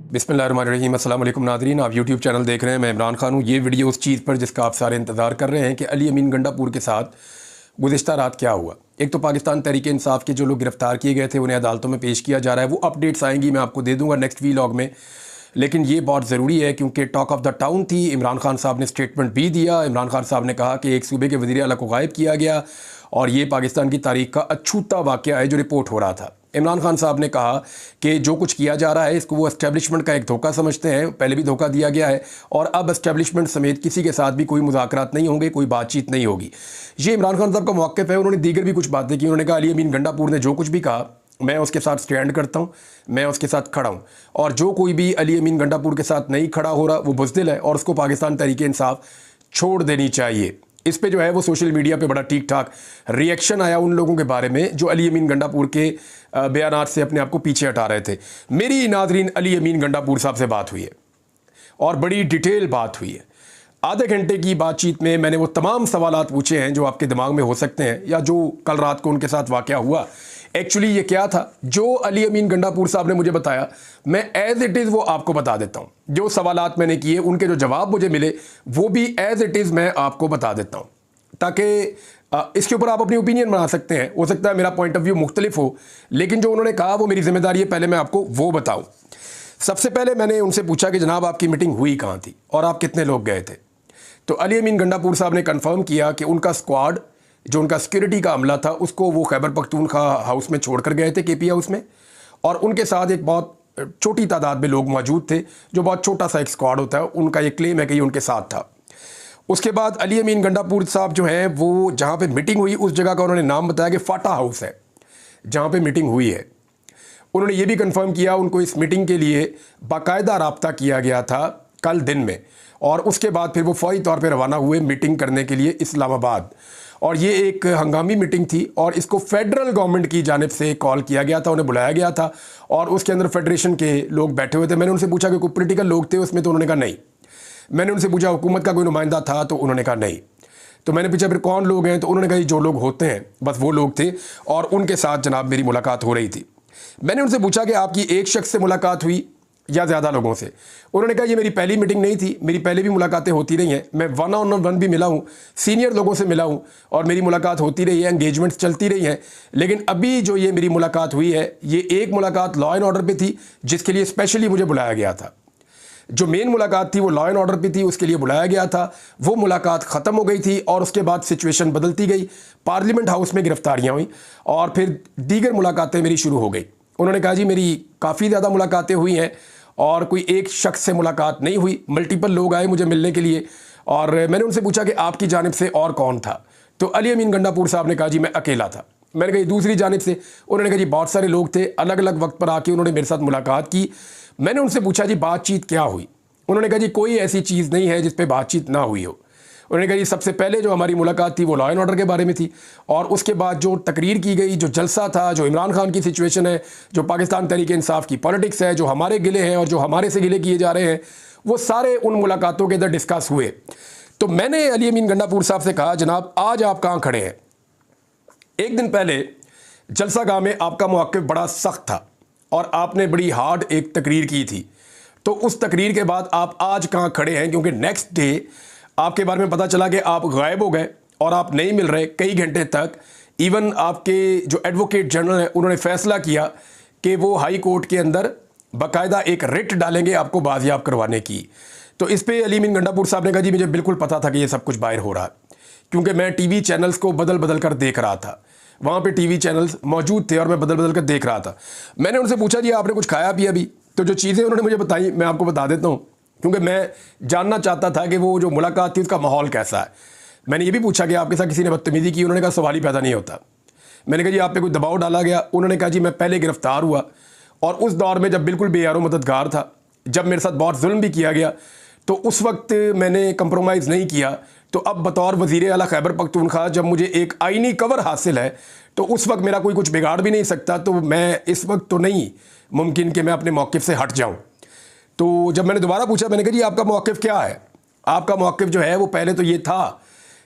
बिस्मिल्लाहिर्रहमानिर्रहीम। अस्सलाम वालेकुम नाज़रीन, आप यूट्यूब चैनल देख रहे हैं। मैं इमरान खान हूँ। ये वीडियो उस चीज़ पर जिसका आप सारे इंतज़ार कर रहे हैं कि अली अमीन गंडापुर के साथ गुज़िश्ता रात क्या हुआ। एक तो पाकिस्तान तहरीक इंसाफ के जो लोग गिरफ़्तार किए गए थे उन्हें अदालतों में पेश किया जा रहा है। वो अपडेट्स आएंगी, मैं आपको दे दूँगा नेक्स्ट वीलॉग में। लेकिन ये बहुत ज़रूरी है क्योंकि टॉक ऑफ द टाउन थी। इमरान खान साहब ने स्टेटमेंट भी दिया। इमरान खान साहब ने कहा कि एक सूबे के वज़ीर आला को गायब किया गया और ये पाकिस्तान की तारीख का अछूता वाक़या है जो रिपोर्ट हो रहा था। इमरान खान साहब ने कहा कि जो कुछ किया जा रहा है इसको वो एस्टेब्लिशमेंट का एक धोखा समझते हैं। पहले भी धोखा दिया गया है और अब एस्टेब्लिशमेंट समेत किसी के साथ भी कोई मुज़ाकरात नहीं होंगे, कोई बातचीत नहीं होगी। ये इमरान खान साहब का मौक़िफ़ है। उन्होंने दीगर भी कुछ बातें की। उन्होंने कहा अली अमीन गंडापुर ने जो कुछ भी कहा मैं उसके साथ स्टैंड करता हूँ, मैं उसके साथ खड़ा हूँ। और जो कोई भी अली अमीन गंडापुर के साथ नहीं खड़ा हो रहा वो बुज़दिल है और उसको पाकिस्तान तहरीक इंसाफ छोड़ देनी चाहिए। इस पे जो है वो सोशल मीडिया पे बड़ा ठीक ठाक रिएक्शन आया उन लोगों के बारे में जो अली अमीन गंडापुर के बयानात से अपने आप को पीछे हटा रहे थे। मेरी नाज़रीन अली अमीन गंडापुर साहब से बात हुई है और बड़ी डिटेल बात हुई है। आधे घंटे की बातचीत में मैंने वो तमाम सवालात पूछे हैं जो आपके दिमाग में हो सकते हैं या जो कल रात को उनके साथ वाक़या हुआ एक्चुअली ये क्या था। जो अली अमीन गंडापुर साहब ने मुझे बताया मैं एज़ इट इज़ वो आपको बता देता हूँ। जो सवालात मैंने किए उनके जो जवाब मुझे मिले वो भी एज़ इट इज़ मैं आपको बता देता हूँ ताकि इसके ऊपर आप अपनी ओपिनियन बना सकते हैं। हो सकता है मेरा पॉइंट ऑफ व्यू मुख्तलिफ हो, लेकिन जो उन्होंने कहा वो मेरी जिम्मेदारी है पहले मैं आपको वो बताऊँ। सबसे पहले मैंने उनसे पूछा कि जनाब आपकी मीटिंग हुई कहाँ थी और आप कितने लोग गए थे। तो अली अमीन गंडापुर साहब ने कन्फर्म किया कि उनका स्क्वाड जो उनका सिक्योरिटी का अमला था उसको वो खैबर पख्तूनख्वा हाउस में छोड़ कर गए थे, केपी हाउस में, और उनके साथ एक बहुत छोटी तादाद में लोग मौजूद थे जो बहुत छोटा सा एक स्क्वाड होता है। उनका ये क्लेम है कि ये उनके साथ था। उसके बाद अली अमीन गंडापुर साहब जो हैं वो जहाँ पे मीटिंग हुई उस जगह का उन्होंने नाम बताया कि फाटा हाउस है जहाँ पे मीटिंग हुई है। उन्होंने ये भी कंफर्म किया उनको इस मीटिंग के लिए बाकायदा राब्ता किया गया था कल दिन में और उसके बाद फिर वो फौरी तौर पे रवाना हुए मीटिंग करने के लिए इस्लामाबाद। और ये एक हंगामी मीटिंग थी और इसको फेडरल गवर्नमेंट की जानिब से कॉल किया गया था, उन्हें बुलाया गया था और उसके अंदर फेडरेशन के लोग बैठे हुए थे। मैंने उनसे पूछा कि कोई पोलिटिकल लोग थे उसमें, तो उन्होंने कहा नहीं। मैंने उनसे पूछा हुकूमत का कोई नुमाइंदा था, तो उन्होंने कहा नहीं। तो मैंने पूछा फिर कौन लोग हैं, तो उन्होंने कहा जो लोग होते हैं बस वो लोग थे और उनके साथ जनाब मेरी मुलाकात हो रही थी। मैंने उनसे पूछा कि आपकी एक शख्स से मुलाकात हुई या ज़्यादा लोगों से। उन्होंने कहा ये मेरी पहली मीटिंग नहीं थी, मेरी पहले भी मुलाकातें होती रही हैं। मैं 1-on-1 भी मिला हूँ, सीनियर लोगों से मिला हूँ और मेरी मुलाकात होती रही है, एंगेजमेंट्स चलती रही हैं। लेकिन अभी जो ये मेरी मुलाकात हुई है ये एक मुलाकात लॉ एंड ऑर्डर पे थी जिसके लिए स्पेशली मुझे बुलाया गया था। जो मेन मुलाकात थी वो लॉ एंड ऑर्डर पे थी, उसके लिए बुलाया गया था। वो मुलाकात ख़त्म हो गई थी और उसके बाद सिचुएशन बदलती गई। पार्लियामेंट हाउस में गिरफ्तारियाँ हुई और फिर दीगर मुलाकातें मेरी शुरू हो गई। उन्होंने कहा जी मेरी काफ़ी ज़्यादा मुलाकातें हुई हैं और कोई एक शख्स से मुलाकात नहीं हुई, मल्टीपल लोग आए मुझे मिलने के लिए। और मैंने उनसे पूछा कि आपकी जानिब से और कौन था, तो अली अमीन गंडापुर साहब ने कहा जी मैं अकेला था। मैंने कहा दूसरी जानिब से, उन्होंने कहा जी बहुत सारे लोग थे, अलग अलग वक्त पर आके उन्होंने मेरे साथ मुलाकात की। मैंने उनसे पूछा जी बातचीत क्या हुई। उन्होंने कहा जी कोई ऐसी चीज़ नहीं है जिस पर बातचीत ना हुई हो। उन्होंने कहा जी सबसे पहले जो हमारी मुलाकात थी वो लॉ एंड ऑर्डर के बारे में थी और उसके बाद जो तकरीर की गई, जो जलसा था, जो इमरान खान की सिचुएशन है, जो पाकिस्तान तहरीक इंसाफ की पॉलिटिक्स है, जो हमारे गिले हैं और जो हमारे से गिले किए जा रहे हैं, वो सारे उन मुलाकातों के अंदर डिस्कस हुए। तो मैंने अली अमीन गंडापुर साहब से कहा जनाब आज आप कहाँ खड़े हैं। एक दिन पहले जलसा गाह में आपका मौक़िफ़ बड़ा सख्त था और आपने बड़ी हार्ड एक तकरीर की थी। तो उस तकरीर के बाद आप आज कहाँ खड़े हैं, क्योंकि नेक्स्ट डे आपके बारे में पता चला कि आप गायब हो गए और आप नहीं मिल रहे कई घंटे तक। इवन आपके जो एडवोकेट जनरल हैं उन्होंने फ़ैसला किया कि वो हाई कोर्ट के अंदर बाकायदा एक रिट डालेंगे आपको बाजियाब करवाने की। तो इस पे अली अमीन गंडापुर साहब ने कहा जी मुझे बिल्कुल पता था कि ये सब कुछ बाहर हो रहा है, क्योंकि मैं टीवी चैनल्स को बदल बदल कर देख रहा था। वहाँ पे टीवी चैनल्स मौजूद थे और मैं बदल बदल कर देख रहा था। मैंने उनसे पूछा जी आपने कुछ खाया पिया भी, तो जो चीज़ें उन्होंने मुझे बताई मैं आपको बता देता हूँ, क्योंकि मैं जानना चाहता था कि वो जो मुलाकात थी उसका माहौल कैसा है। मैंने ये भी पूछा कि आपके साथ किसी ने बदतमीज़ी की। उन्होंने कहा सवाल ही पैदा नहीं होता। मैंने कहा जी आप पे कोई दबाव डाला गया। उन्होंने कहा जी मैं पहले गिरफ्तार हुआ और उस दौर में जब बिल्कुल बेयारो मददगार था, जब मेरे साथ बहुत जुल्म भी किया गया, तो उस वक्त मैंने कंप्रोमाइज़ नहीं किया। तो अब बतौर वज़ीर आला खैबर पख्तूनख्वा जब मुझे एक आइनी कवर हासिल है तो उस वक्त मेरा कोई कुछ बिगाड़ भी नहीं सकता। तो मैं इस वक्त तो नहीं मुमकिन कि मैं अपने मौक़िफ़ से हट जाऊँ। तो जब मैंने दोबारा पूछा मैंने कहा जी आपका मौक़िफ़ क्या है। आपका मौक़िफ़ जो है वो पहले तो ये था,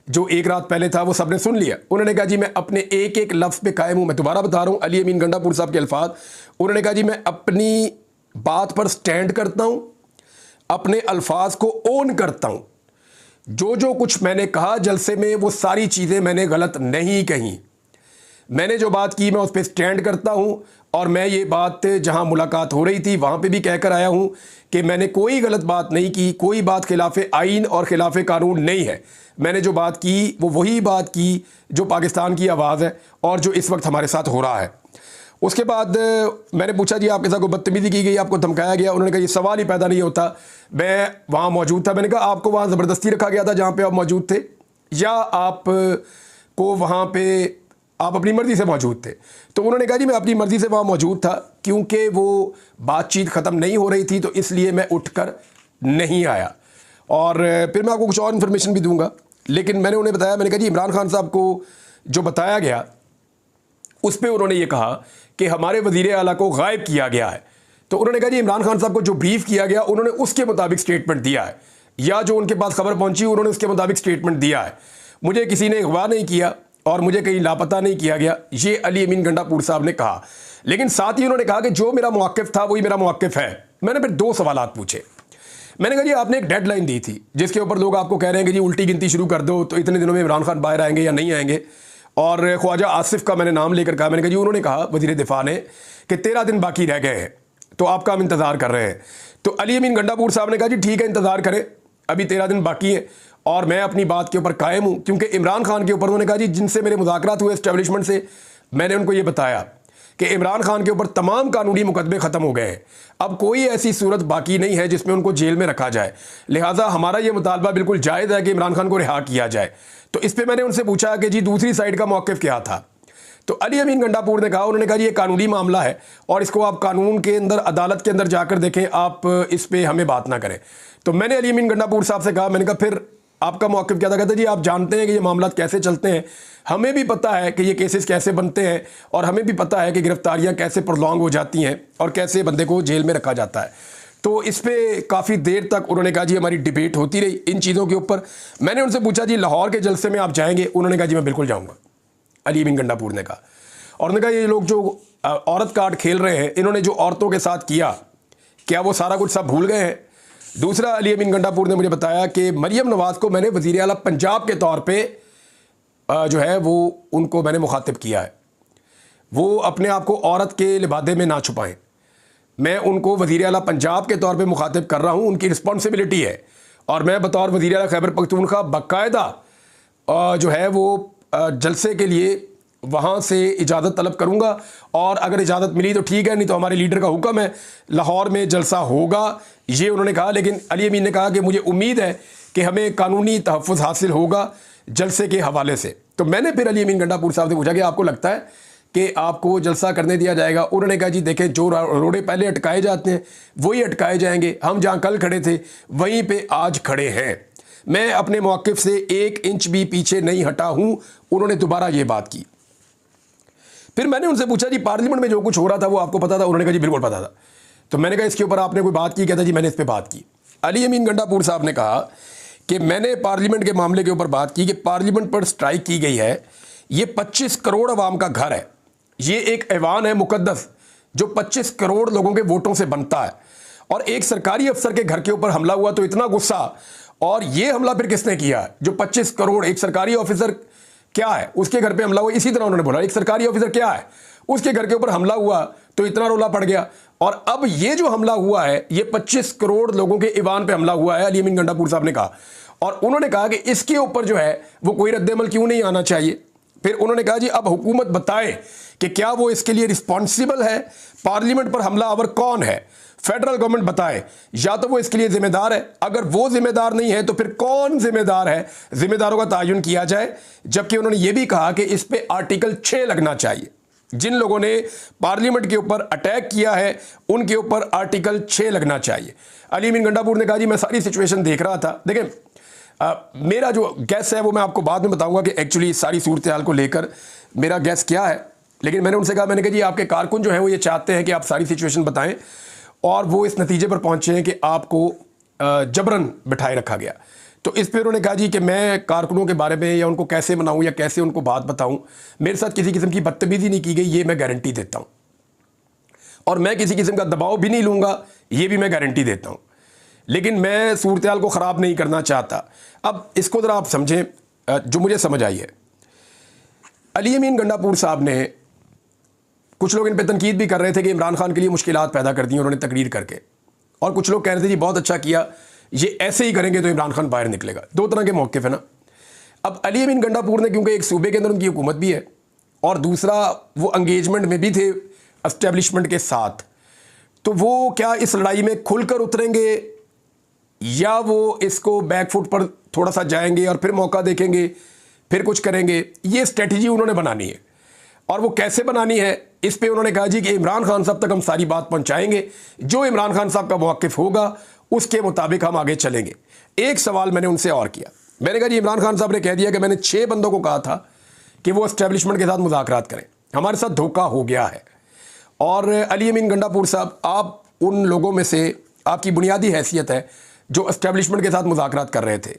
जो एक रात पहले था वो सबने सुन लिया। उन्होंने कहा जी मैं अपने एक एक लफ्ज़ पे कायम हूँ। मैं दोबारा बता रहा हूँ अली अमीन गंडापुर साहब के अल्फाज। उन्होंने कहा जी मैं अपनी बात पर स्टैंड करता हूं, अपने अल्फाज को ओन करता हूं। जो कुछ मैंने कहा जलसे में वो सारी चीज़ें मैंने गलत नहीं कही। मैंने जो बात की मैं उस पर स्टैंड करता हूं और मैं ये बात जहां मुलाकात हो रही थी वहां पे भी कहकर आया हूं कि मैंने कोई गलत बात नहीं की, कोई बात खिलाफ आइन और खिलाफ कानून नहीं है। मैंने जो बात की वो वही बात की जो पाकिस्तान की आवाज़ है और जो इस वक्त हमारे साथ हो रहा है। उसके बाद मैंने पूछा जी आपके साथ कोई बदतमीजी की गई, आपको धमकाया गया? उन्होंने कहा ये सवाल ही पैदा नहीं होता, मैं वहाँ मौजूद था। मैंने कहा आपको वहाँ ज़बरदस्ती रखा गया था जहाँ पे आप मौजूद थे, या आप को वहाँ पे आप अपनी मर्ज़ी से मौजूद थे? तो उन्होंने कहा जी मैं अपनी मर्ज़ी से वहाँ मौजूद था, क्योंकि वो बातचीत ख़त्म नहीं हो रही थी तो इसलिए मैं उठकर नहीं आया। और फिर मैं आपको कुछ और इन्फॉर्मेशन भी दूंगा, लेकिन मैंने उन्हें बताया, मैंने कहा जी इमरान खान साहब को जो बताया गया उस पर उन्होंने ये कहा कि हमारे वज़ीर आला को गायब किया गया है। तो उन्होंने कहा जी इमरान खान साहब को जो ब्रीफ किया गया उन्होंने उसके मुताबिक स्टेटमेंट दिया है, या जो उनके पास खबर पहुंची उन्होंने उसके मुताबिक स्टेटमेंट दिया है। मुझे किसी ने अगवा नहीं किया और मुझे कहीं लापता नहीं किया गया, ये अली अमीन गंडापुर साहब ने कहा। लेकिन साथ ही उन्होंने कहा कि जो मेरा मौक़िफ़ था वही मेरा मौक़िफ़ है। मैंने फिर 2 सवालात पूछे। मैंने कहा जी आपने एक डेडलाइन दी थी जिसके ऊपर लोग आपको कह रहे हैं कि जी उल्टी गिनती शुरू कर दो, तो इतने दिनों में इमरान खान बाहर आएंगे या नहीं आएंगे। और ख्वाजा आसिफ का मैंने नाम लेकर कहा, मैंने कहा जी उन्होंने कहा वज़ीर दिफा ने कि 13 दिन बाकी रह गए हैं तो आपका हम इंतज़ार कर रहे हैं। तो अली अमीन गंडापुर साहब ने कहा जी ठीक है इंतज़ार करें, अभी 13 दिन बाकी है और मैं अपनी बात के ऊपर कायम हूँ। क्योंकि इमरान खान के ऊपर उन्होंने कहा जी जिनसे मेरे मुज़ाकरात हुए एस्टेब्लिशमेंट से, मैंने उनको ये बताया कि इमरान खान के ऊपर तमाम कानूनी मुकदमे ख़त्म हो गए हैं, अब कोई ऐसी सूरत बाकी नहीं है जिसमें उनको जेल में रखा जाए, लिहाजा हमारा ये मुतालबा बिल्कुल जायज़ है कि इमरान खान को रिहा किया जाए। तो इस पर मैंने उनसे पूछा कि जी दूसरी साइड का मौक़िफ़ क्या था? तो अली अमीन गंडापुर ने कहा, उन्होंने कहा जी ये कानूनी मामला है और इसको आप कानून के अंदर, अदालत के अंदर जाकर देखें, आप इस पर हमें बात ना करें। तो मैंने अली अमीन गंडापुर साहब से कहा, मैंने कहा फिर आपका मौक़िफ़ क्या था? कहते जी आप जानते हैं कि ये मामला कैसे चलते हैं, हमें भी पता है कि ये केसेस कैसे बनते हैं और हमें भी पता है कि गिरफ्तारियां कैसे प्रोलॉन्ग हो जाती हैं और कैसे बंदे को जेल में रखा जाता है। तो इस पर काफ़ी देर तक उन्होंने कहा जी हमारी डिबेट होती रही इन चीज़ों के ऊपर। मैंने उनसे पूछा जी लाहौर के जलसे में आप जाएंगे? उन्होंने कहा जी मैं बिल्कुल जाऊँगा, अली अमीन गंडापुर ने कहा। और उन्होंने कहा ये लोग जो औरत कार्ड खेल रहे हैं, इन्होंने जो औरतों के साथ किया, क्या वो सारा कुछ सब भूल गए हैं? दूसरा, अली अमीन गंडापुर ने मुझे बताया कि मरियम नवाज़ को मैंने वज़ीर आला पंजाब के तौर पे जो है वो उनको मैंने मुखातिब किया है, वो अपने आप को औरत के लिबादे में ना छुपाएं। मैं उनको वज़ीर आला पंजाब के तौर पे मुखातिब कर रहा हूँ, उनकी रिस्पॉन्सिबिलिटी है। और मैं बतौर वज़ीर आला खैबर पख्तूनख्वा बाकायदा जो है वो जलसे के लिए वहाँ से इजाज़त तलब करूँगा, और अगर इजाज़त मिली तो ठीक है, नहीं तो हमारे लीडर का हुक्म है लाहौर में जलसा होगा, ये उन्होंने कहा। लेकिन अली अमीन ने कहा कि मुझे उम्मीद है कि हमें कानूनी तहफ़्फ़ुज़ हासिल होगा जलसे के हवाले से। तो मैंने फिर अली अमीन गंडापुर साहब से पूछा कि आपको लगता है कि आपको जलसा करने दिया जाएगा? उन्होंने कहा जी देखें, जो रोड़े पहले अटकाए जाते हैं वही अटकाए जाएंगे, हम जहाँ कल खड़े थे वहीं पे आज खड़े हैं, मैं अपने मौक़िफ़ से 1 इंच भी पीछे नहीं हटा हूँ। उन्होंने दोबारा ये बात की। फिर मैंने उनसे पूछा जी पार्लियामेंट में जो कुछ हो रहा था वो आपको पता था? उन्होंने कहा जी बिल्कुल पता था। तो मैंने कहा इसके ऊपर आपने कोई बात की? कहता जी मैंने इस पर बात की। अली अमीन गंडापुर साहब ने कहा कि मैंने पार्लियामेंट के मामले के ऊपर बात की कि पार्लियामेंट पर स्ट्राइक की गई है, ये 25 करोड़ अवाम का घर है, ये एक ऐवान है मुकद्दस जो 25 करोड़ लोगों के वोटों से बनता है, और एक सरकारी अफसर के घर के ऊपर हमला हुआ तो इतना गुस्सा, और ये हमला फिर किसने किया? जो 25 करोड़, एक सरकारी ऑफिसर क्या है, उसके घर पे हमला हुआ। इसी तरह उन्होंने बोला एक सरकारी ऑफिसर क्या है, उसके घर के ऊपर हमला हुआ तो इतना रोला पड़ गया। और अब ये जो हमला हुआ है ये 25 करोड़ लोगों के ईवान पे हमला हुआ है, अली अमीन गंडापुर साहब ने कहा। और उन्होंने कहा कि इसके ऊपर जो है वो कोई रद्द-ए-अमल क्यों नहीं आना चाहिए। फिर उन्होंने कहा जी अब हुकूमत बताए कि क्या वो इसके लिए रिस्पॉन्सिबल है, पार्लियामेंट पर हमला आवर कौन है, फेडरल गवर्नमेंट बताए, या तो वो इसके लिए जिम्मेदार है, अगर वो जिम्मेदार नहीं है तो फिर कौन जिम्मेदार है, जिम्मेदारों का तायुन किया जाए। जबकि उन्होंने ये भी कहा कि इस पे आर्टिकल 6 लगना चाहिए, जिन लोगों ने पार्लियामेंट के ऊपर अटैक किया है उनके ऊपर आर्टिकल 6 लगना चाहिए। अली अमीन गंडापुर ने कहा जी मैं सारी सिचुएशन देख रहा था। देखें मेरा जो गैस है वो मैं आपको बाद में बताऊंगा कि एक्चुअली सारी सूरत हाल को लेकर मेरा गैस क्या है। लेकिन मैंने उनसे कहा, मैंने कहा जी आपके कारकुन जो है वो ये चाहते हैं कि आप सारी सिचुएशन बताएं, और वो इस नतीजे पर पहुंचे हैं कि आपको जबरन बिठाए रखा गया। तो इस पर उन्होंने कहा जी कि मैं कारकुनों के बारे में या उनको कैसे मनाऊं या कैसे उनको बात बताऊं, मेरे साथ किसी किस्म की बदतमीजी नहीं की गई, ये मैं गारंटी देता हूं। और मैं किसी किस्म का दबाव भी नहीं लूँगा, ये भी मैं गारंटी देता हूँ। लेकिन मैं सूरत को ख़राब नहीं करना चाहता। अब इसको ज़रा आप समझें, जो मुझे समझ आई है, अली अमीन गंडापुर साहब ने, कुछ लोग इन पर तनकीद भी कर रहे थे कि इमरान खान के लिए मुश्किलात पैदा कर दी उन्होंने तकरीर करके, और कुछ लोग कह रहे थे जी बहुत अच्छा किया, ये ऐसे ही करेंगे तो इमरान खान बाहर निकलेगा। दो तरह के मौक़िफ़ है ना। अब अली अमीन गंडापुर ने, क्योंकि एक सूबे के अंदर उनकी हुकूमत भी है और दूसरा वो एंगेजमेंट में भी थे एस्टेब्लिशमेंट के साथ, तो वो क्या इस लड़ाई में खुलकर उतरेंगे या वो इसको बैकफुट पर थोड़ा सा जाएंगे और फिर मौका देखेंगे, फिर कुछ करेंगे? ये स्ट्रेटजी उन्होंने बनानी है। और वो कैसे बनानी है, इस पे उन्होंने कहा जी कि इमरान खान साहब तक हम सारी बात पहुंचाएंगे, जो इमरान खान साहब का मौक़िफ़ होगा उसके मुताबिक हम आगे चलेंगे। एक सवाल मैंने उनसे और किया, मैंने कहा जी इमरान खान साहब ने कह दिया कि मैंने 6 बंदों को कहा था कि वो एस्टेब्लिशमेंट के साथ मुज़ाकरात करें, हमारे साथ धोखा हो गया है। और अली अमीन गंडापुर साहब, आप उन लोगों में से, आपकी बुनियादी हैसियत है जो एस्टेब्लिशमेंट के साथ मुज़ाकरात कर रहे थे,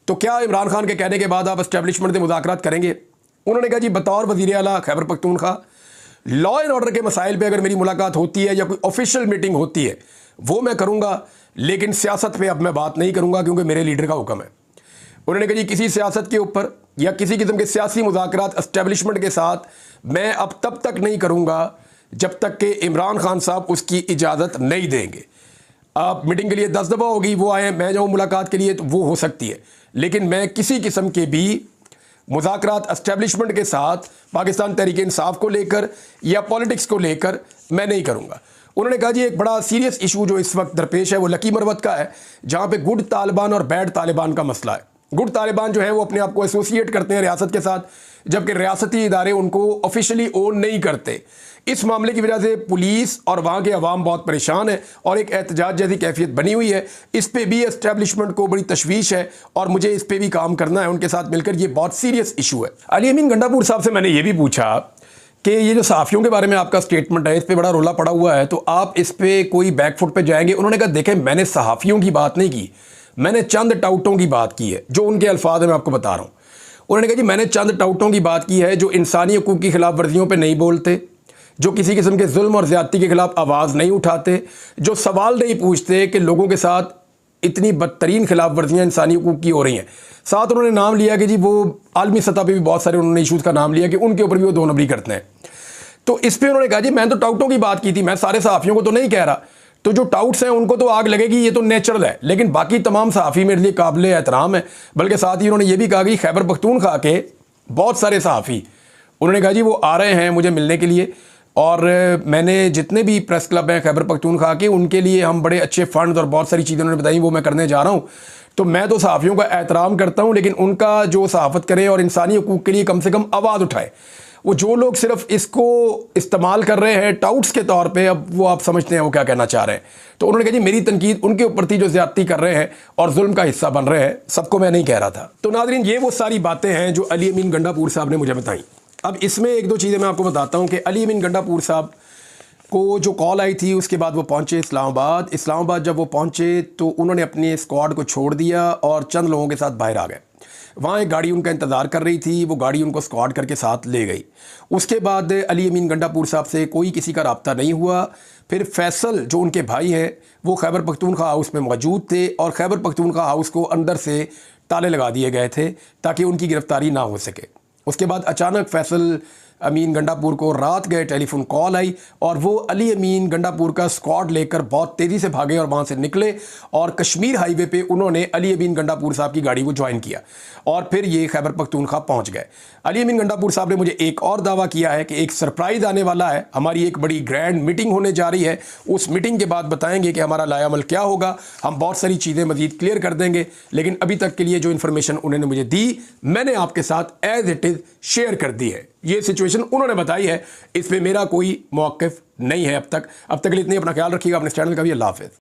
तो क्या इमरान खान के कहने के बाद आप एस्टेब्लिशमेंट से मुज़ाकरात करेंगे? उन्होंने कहा जी बतौर वज़ीर आला Khyber Pakhtunkhwa law and order के मसाइल पे अगर मेरी मुलाकात होती है या कोई ऑफिशियल मीटिंग होती है वो मैं करूँगा, लेकिन सियासत पे अब मैं बात नहीं करूँगा क्योंकि मेरे लीडर का हुक्म है। उन्होंने कहा जी किसी सियासत के ऊपर या किसी किस्म के सियासी मुज़ाकरात एस्टेब्लिशमेंट के साथ मैं अब तब तक नहीं करूँगा जब तक कि इमरान खान साहब उसकी इजाज़त नहीं देंगे। आप मीटिंग के लिए 10 दफ़ा होगी, वो आए, मैं जाऊँ मुलाकात के लिए, तो वो हो सकती है, लेकिन मैं किसी किस्म के भी मुज़ाकरात एस्टेब्लिशमेंट के साथ पाकिस्तान तहरीक इंसाफ को लेकर या पॉलिटिक्स को लेकर मैं नहीं करूँगा। उन्होंने कहा जी एक बड़ा सीरियस इशू जो इस वक्त दरपेश है वो लकी मरवत का है, जहाँ पे गुड तालिबान और बैड तालिबान का मसला है। गुड तालिबान जो है वो अपने आप को एसोसिएट करते हैं रियासत के साथ, जबकि रियासती इदारे उनको ऑफिशियली ओन नहीं करते। इस मामले की वजह से पुलिस और वहाँ के अवाम बहुत परेशान है और एक एहतजाज जैसी कैफियत बनी हुई है। इस पे भी एस्टेब्लिशमेंट को बड़ी तशवीश है और मुझे इस पे भी काम करना है उनके साथ मिलकर। ये बहुत सीरियस इशू है। अली अमीन गंडापुर साहब से मैंने ये भी पूछा कि ये जो सहाफ़ियों के बारे में आपका स्टेटमेंट है, इस पर बड़ा रोला पड़ा हुआ है, तो आप इस पर कोई बैकफुट पे जाएंगे? उन्होंने कहा देखें मैंने सहाफ़ियों की बात नहीं की, मैंने चंद टाउटों की बात की है, जो उनके अल्फाज है मैं आपको बता रहा हूँ। उन्होंने कहा जी मैंने चंद टाउटों की बात की है जो इंसानी हकूक़ की खिलाफ वर्जियों पर नहीं बोलते, जो किसी किस्म के जुल्म और ज़्यादती के खिलाफ आवाज़ नहीं उठाते, जो सवाल नहीं पूछते कि लोगों के साथ इतनी बदतरीन खिलाफ वर्जियाँ इंसानी हकूक़ की हो रही हैं। साथ उन्होंने नाम लिया कि जी वो आलमी सतह पे भी बहुत सारे उन्होंने इशूज़ का नाम लिया कि उनके ऊपर भी वो 2 नंबरी करते हैं। तो इस पर उन्होंने कहा जी मैंने तो टाउटों की बात की थी, मैं सारे सहाफ़ियों को तो नहीं कह रहा, तो जो टाउट्स हैं उनको तो आग लगेगी, ये तो नेचुरल है, लेकिन बाकी तमाम सहाफ़ी मेरे लिए काबिल एहतराम है। बल्कि साथ ही उन्होंने ये भी कहा कि खैबर पख्तूनख्वा के बहुत सारे सहाफ़ी, उन्होंने कहा जी वो आ रहे हैं मुझे मिलने के लिए, और मैंने जितने भी प्रेस क्लब हैं खैबर पख्तूनख्वा के उनके लिए हम बड़े अच्छे फ़ंड और बहुत सारी चीज़ें उन्होंने बताई, वो मैं करने जा रहा हूँ। तो मैं तो सहाफ़ियों का एहतराम करता हूँ, लेकिन उनका जो सहाफ़त करे और इंसानी हकूक़ के लिए कम से कम आवाज़ उठाए। वो जो लोग सिर्फ इसको इस्तेमाल कर रहे हैं टाउट्स के तौर पे, अब वो आप समझते हैं वो क्या कहना चाह रहे हैं। तो उन्होंने कहा जी मेरी तनकीद उनके ऊपर थी जो ज़्यादती कर रहे हैं और जुल्म का हिस्सा बन रहे हैं, सबको मैं नहीं कह रहा था। तो नाज़रीन ये वो सारी बातें हैं जो अली अमीन गंडापुर साहब ने मुझे बताई। अब इसमें 1-2 चीज़ें मैं आपको बताता हूँ कि अली अमीन गंडापुर साहब को जो कॉल आई थी उसके बाद वो पहुँचे इस्लामाबाद। जब वो पहुँचे तो उन्होंने अपने स्क्वाड को छोड़ दिया और चंद लोगों के साथ बाहर आ गए। वहाँ एक गाड़ी उनका इंतज़ार कर रही थी, वो गाड़ी उनको स्क्वाड करके साथ ले गई। उसके बाद अली अमीन गंडापुर साहब से कोई किसी का रब्ता नहीं हुआ। फिर फैसल जो उनके भाई हैं वो खैबर पख्तूनख्वा हाउस में मौजूद थे और खैबर पख्तूनख्वा हाउस को अंदर से ताले लगा दिए गए थे ताकि उनकी गिरफ्तारी ना हो सके। उसके बाद अचानक फैसल अमीन गंडापुर को रात गए टेलीफोन कॉल आई और वो अली अमीन गंडापुर का स्क्वाड लेकर बहुत तेज़ी से भागे और वहाँ से निकले और कश्मीर हाईवे पे उन्होंने अली अमीन गंडापुर साहब की गाड़ी को ज्वाइन किया और फिर ये खैबर पख्तूनख्वा पहुँच गए। अली अमीन गंडापुर साहब ने मुझे एक और दावा किया है कि एक सरप्राइज़ आने वाला है, हमारी एक बड़ी ग्रैंड मीटिंग होने जा रही है, उस मीटिंग के बाद बताएंगे कि हमारा लायामल क्या होगा, हम बहुत सारी चीज़ें मज़ीद क्लियर कर देंगे। लेकिन अभी तक के लिए जो इन्फॉर्मेशन उन्होंने मुझे दी मैंने आपके साथ एज इट इज़ शेयर कर दी है। ये सिचुएशन उन्होंने बताई है, इस पर मेरा कोई मौक़िफ़ नहीं है अब तक के लिए। इतनी अपना ख्याल रखिएगा, अपने चैनल का भी। अल्लाह हाफ़िज़।